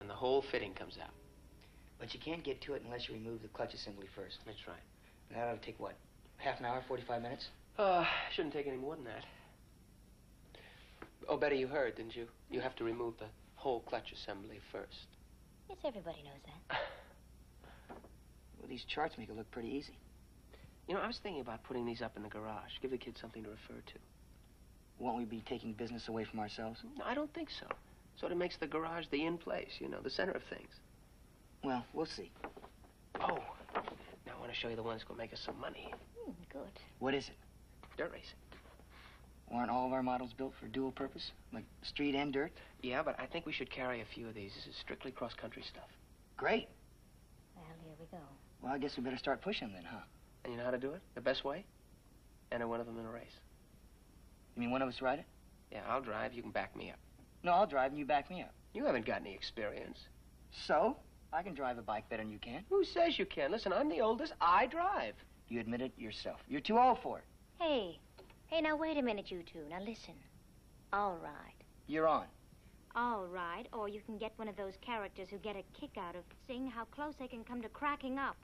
and the whole fitting comes out. But you can't get to it unless you remove the clutch assembly first. That's right. And that ought to take, what, half an hour, 45 minutes? Shouldn't take any more than that. Oh, Betty, you heard, didn't you? You have to remove the whole clutch assembly first. Yes, everybody knows that. Well, these charts make it look pretty easy. You know, I was thinking about putting these up in the garage. Give the kids something to refer to. Won't we be taking business away from ourselves? No, I don't think so. Sort of makes the garage the in place, you know, the center of things. Well, we'll see. Oh, now I want to show you the one that's going to make us some money. Good. What is it? Dirt racing. Aren't all of our models built for dual purpose? Like street and dirt? Yeah, but I think we should carry a few of these. This is strictly cross-country stuff. Great. Well, here we go. Well, I guess we better start pushing then, huh? And you know how to do it? The best way? Enter one of them in a race. You mean one of us ride it? Yeah, I'll drive. You can back me up. No, I'll drive and you back me up. You haven't got any experience. So? I can drive a bike better than you can. Who says you can? Listen, I'm the oldest. I drive. You admit it yourself. You're too old for it. Hey, now wait a minute, you two. Now listen. All right. You're on. All right, or you can get one of those characters who get a kick out of seeing how close they can come to cracking up.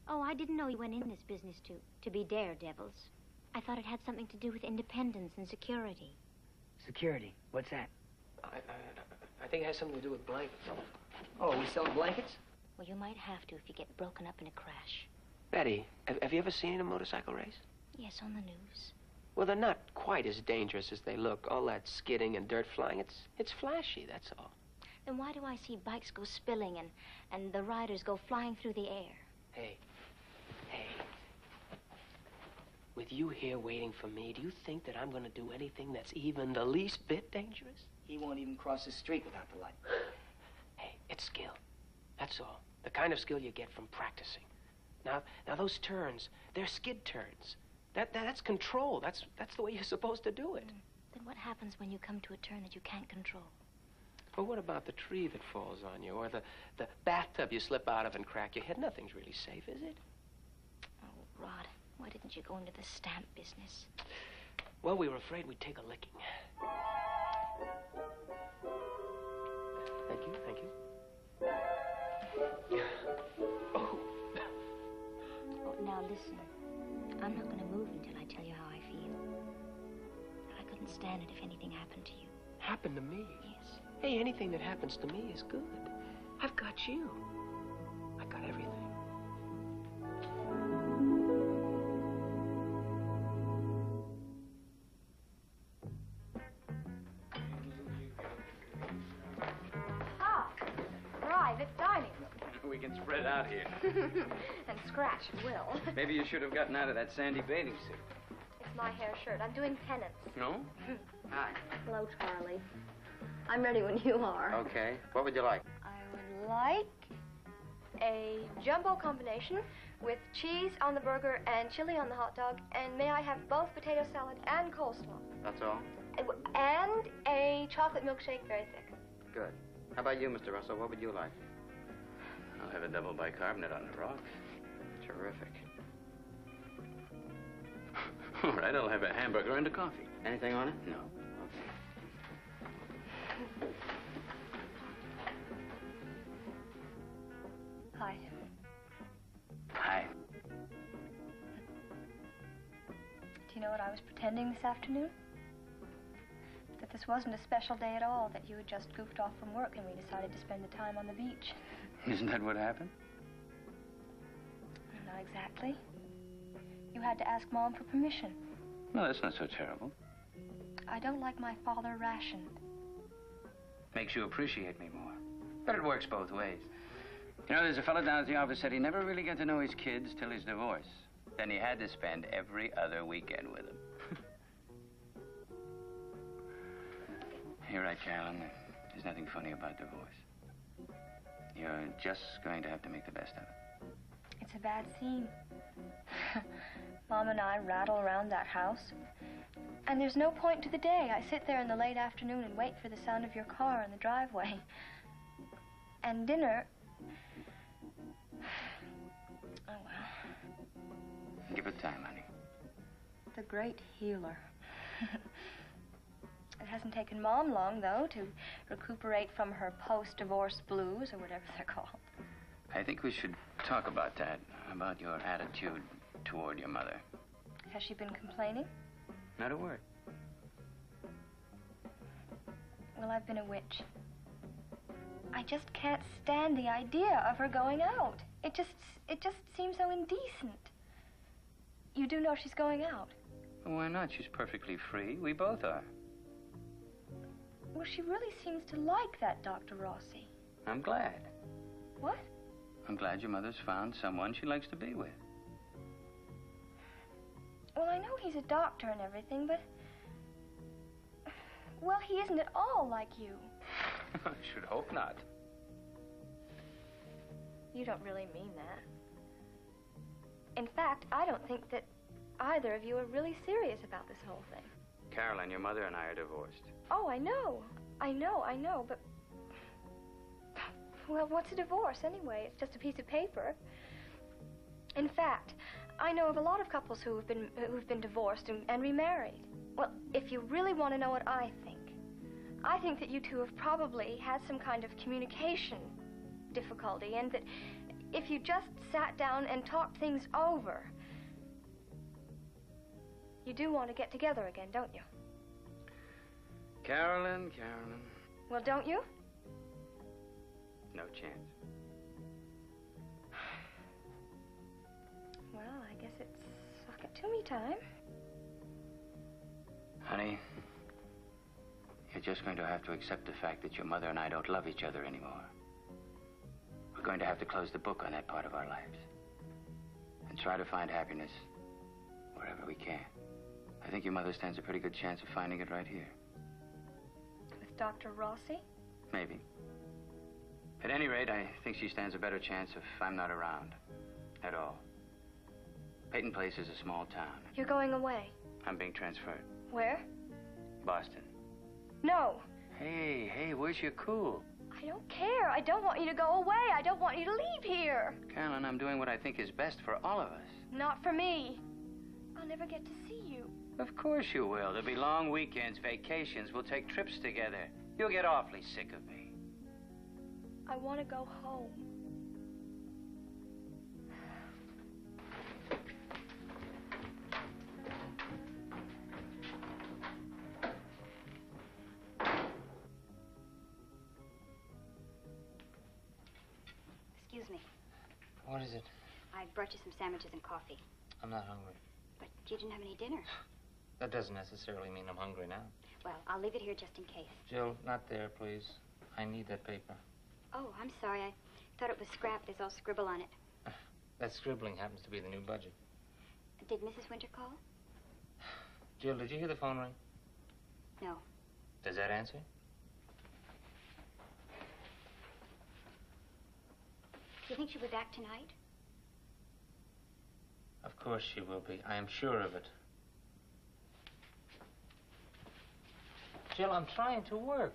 Oh, I didn't know you went in this business to be daredevils. I thought it had something to do with independence and security. Security? What's that? I think it has something to do with blankets. Oh, we sell blankets? Well, you might have to if you get broken up in a crash. Betty, have you ever seen a motorcycle race? Yes, on the news. Well, they're not quite as dangerous as they look. All that skidding and dirt flying, it's flashy, that's all. Then why do I see bikes go spilling and the riders go flying through the air? Hey. With you here waiting for me, do you think that I'm going to do anything that's even the least bit dangerous? He won't even cross the street without the light. Hey, it's skill. That's all. The kind of skill you get from practicing. Now those turns, they're skid turns. That's control. That's the way you're supposed to do it. Then what happens when you come to a turn that you can't control? Well, what about the tree that falls on you, or the bathtub you slip out of and crack your head? Nothing's really safe, is it? Oh, Rod, why didn't you go into the stamp business? Well, we were afraid we'd take a licking. Thank you. Oh. Now listen. I'm not going to move until I tell you how I feel. I couldn't stand it if anything happened to you. Happened to me? Yes. Hey, anything that happens to me is good. I've got you. I got everything. Private dining room. We can spread out here. And scratch at will. Maybe you should have gotten out of that sandy bathing suit. It's my hair shirt. I'm doing penance. No? Hi. Hello, Charlie. I'm ready when you are. Okay. What would you like? I would like a jumbo combination with cheese on the burger and chili on the hot dog. And may I have both potato salad and coleslaw? That's all? And a chocolate milkshake, very thick. Good. How about you, Mr. Russell? What would you like? I'll have a double bicarbonate on the rocks. Terrific. All right, I'll have a hamburger and a coffee. Anything on it? No. Okay. Hi. Hi. Do you know what I was pretending this afternoon? That this wasn't a special day at all, that you had just goofed off from work and we decided to spend the time on the beach. Isn't that what happened? Not exactly. You had to ask Mom for permission. No, that's not so terrible. I don't like my father rationed. Makes you appreciate me more. But it works both ways. You know, there's a fellow down at the office said he never really got to know his kids till his divorce. Then he had to spend every other weekend with them. You're right, Carolyn. There's nothing funny about divorce. You're just going to have to make the best of it. It's a bad scene. Mom and I rattle around that house. And there's no point to the day. I sit there in the late afternoon and wait for the sound of your car in the driveway. And dinner... Oh, well. Give it time, honey. The great healer. hasn't taken Mom long, though, to recuperate from her post-divorce blues, or whatever they're called. I think we should talk about that, about your attitude toward your mother. Has she been complaining? Not a word. Well, I've been a witch. I just can't stand the idea of her going out. It just seems so indecent. You do know she's going out? Well, why not? She's perfectly free. We both are. Well, she really seems to like that Dr. Rossi. I'm glad. What? I'm glad your mother's found someone she likes to be with. Well, I know he's a doctor and everything, but... Well, he isn't at all like you. I should hope not. You don't really mean that. In fact, I don't think that either of you are really serious about this whole thing. Carolyn, your mother and I are divorced. Oh, I know, but... Well, what's a divorce, anyway? It's just a piece of paper. In fact, I know of a lot of couples who've been divorced and remarried. Well, if you really want to know what I think that you two have probably had some kind of communication difficulty, and that if you just sat down and talked things over, you do want to get together again, don't you? Carolyn. Well, don't you? No chance. Well, I guess it's suck it to me time. Honey, you're just going to have to accept the fact that your mother and I don't love each other anymore. We're going to have to close the book on that part of our lives and try to find happiness wherever we can. I think your mother stands a pretty good chance of finding it right here. With Dr. Rossi? Maybe. At any rate, I think she stands a better chance if I'm not around at all. Peyton Place is a small town. You're going away? I'm being transferred. Where? Boston. No. Hey, where's your cool? I don't care. I don't want you to go away. I don't want you to leave here. Carolyn, I'm doing what I think is best for all of us. Not for me. I'll never get to see you. Of course you will. There'll be long weekends, vacations. We'll take trips together. You'll get awfully sick of me. I want to go home. Excuse me. What is it? I brought you some sandwiches and coffee. I'm not hungry. But you didn't have any dinner. That doesn't necessarily mean I'm hungry now. Well, I'll leave it here just in case. Jill, not there, please. I need that paper. Oh, I'm sorry. I thought it was scrap. There's all scribble on it. That scribbling happens to be the new budget. Did Mrs. Winter call? Jill, did you hear the phone ring? No. Does that answer? Do you think she'll be back tonight? Of course she will be. I am sure of it. Jill, I'm trying to work.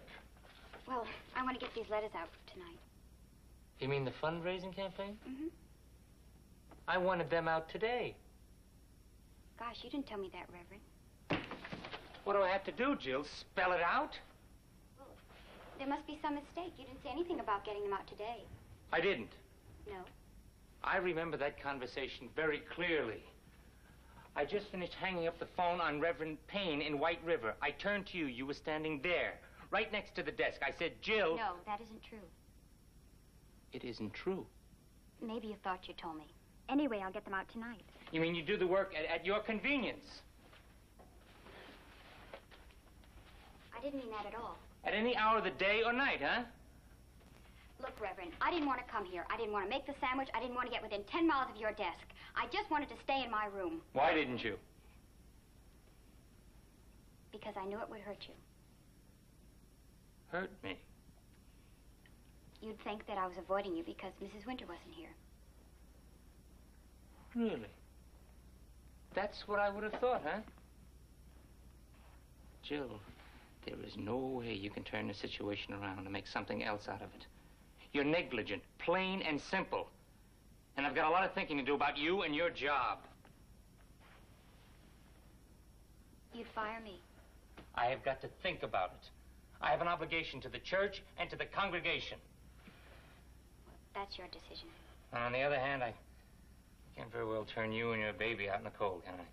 Well, I want to get these letters out tonight. You mean the fundraising campaign? Mm-hmm. I wanted them out today. Gosh, you didn't tell me that, Reverend. What do I have to do, Jill? Spell it out? Well, there must be some mistake. You didn't say anything about getting them out today. I didn't. No. I remember that conversation very clearly. I just finished hanging up the phone on Reverend Payne in White River. I turned to you. You were standing there, right next to the desk. I said, Jill... No, that isn't true. It isn't true. Maybe you thought you told me. Anyway, I'll get them out tonight. You mean you do the work at your convenience? I didn't mean that at all. At any hour of the day or night, huh? Look, Reverend, I didn't want to come here. I didn't want to make the sandwich. I didn't want to get within 10 miles of your desk. I just wanted to stay in my room. Why didn't you? Because I knew it would hurt you. Hurt me? You'd think that I was avoiding you because Mrs. Winter wasn't here. Really? That's what I would have thought, huh? Jill, there is no way you can turn the situation around and make something else out of it. You're negligent, plain and simple. And I've got a lot of thinking to do about you and your job. You'd fire me. I have got to think about it. I have an obligation to the church and to the congregation. That's your decision. On the other hand, I can't very well turn you and your baby out in the cold, can I?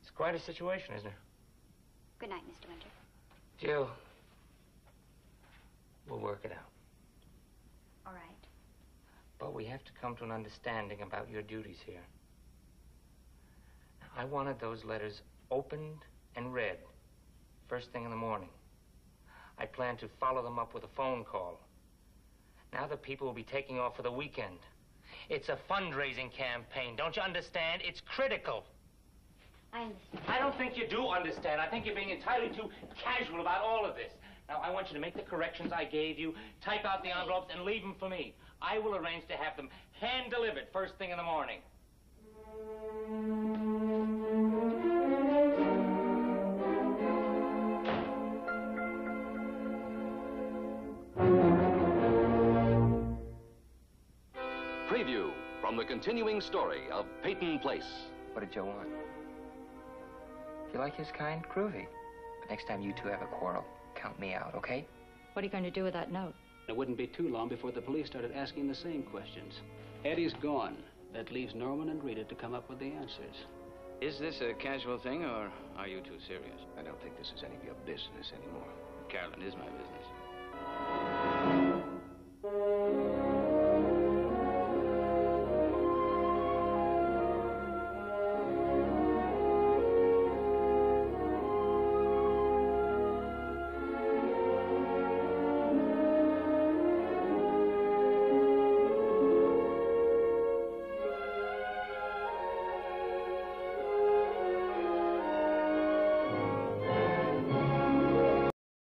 It's quite a situation, isn't it? Good night, Mr. Winter. Jill, we'll work it out. All right. But we have to come to an understanding about your duties here. Now, I wanted those letters opened and read first thing in the morning. I plan to follow them up with a phone call. Now the people will be taking off for the weekend. It's a fundraising campaign. Don't you understand? It's critical. I understand. I don't think you do understand. I think you're being entirely too casual about all of this. Now, I want you to make the corrections I gave you, type out the envelopes, and leave them for me. I will arrange to have them hand-delivered first thing in the morning. Preview from the continuing story of Peyton Place. What did Joe want? If you like his kind, groovy. But next time you two have a quarrel, count me out, okay? What are you going to do with that note? It wouldn't be too long before the police started asking the same questions. Eddie's gone. That leaves Norman and Rita to come up with the answers. Is this a casual thing, or are you too serious? I don't think this is any of your business anymore. Carolyn is my business.